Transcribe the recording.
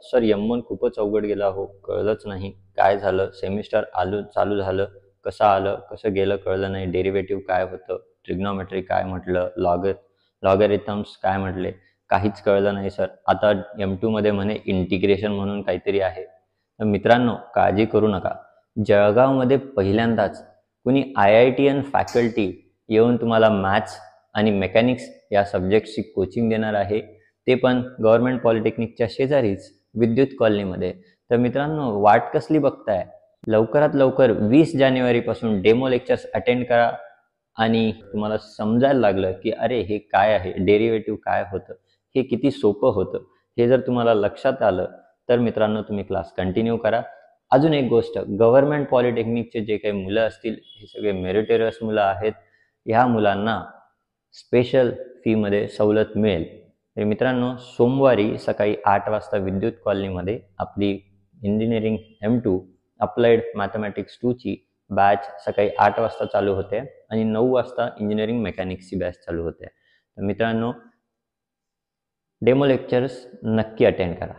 Sir M1 खूपच अवघड गेला हो, कळलंच नाही. काय झालं? सेमिस्टर चालू झालं, कसं आलं, कसं गेलं कळलं नाही. डेरिव्हेटिव्ह काय होतं, ट्रिग्नोमेट्री काय म्हटलं, लॉगॅरिथम्स काय म्हटले, काहीच कळलं नाही सर. आता M2 मध्ये म्हणे इंटिग्रेशन म्हणून काहीतरी आहे. तर मित्रांनो, काळजी करू नका. जळगावमध्ये पहिल्यांदाच कुणी IITian फॅकल्टी येऊन तुम्हाला मॅथ्स आणि मेकॅनिक्स या सब्जेक्ट्सची कोचिंग देणार आहे. ते पण गव्हर्नमेंट पॉलिटेक्निकच्या शेजारीच विद्युत कॉलनीमध्ये. तर मित्रांनो, वाट कसली बघताय? लवकरात लवकर 20 जानेवारीपासून डेमो लेक्चर्स अटेंड करा आणि तुम्हाला समजायला लागलं की अरे हे काय आहे, डेरिव्हेटिव्ह काय होतं, हे किती सोपं होतं. हे जर तुम्हाला लक्षात आलं तर मित्रांनो तुम्ही क्लास कंटिन्यू करा. अजून एक गोष्ट, गव्हर्नमेंट पॉलिटेक्निकचे जे काही मुलं असतील हे सगळे मेरिटोरियस मुलं आहेत. ह्या मुलांना स्पेशल फीमध्ये सवलत मिळेल. तर मित्रांनो, सोमवारी सकाळी 8 वाजता विद्युत कॉलनीमध्ये आपली इंजिनिअरिंग M2 अप्लाइड मॅथमॅटिक्स 2 ची बॅच सकाळी 8 वाजता चालू होते आणि 9 वाजता इंजिनिअरिंग मेकॅनिक्सची बॅच चालू होते. तर मित्रांनो, डेमो लेक्चर्स नक्की अटेंड करा.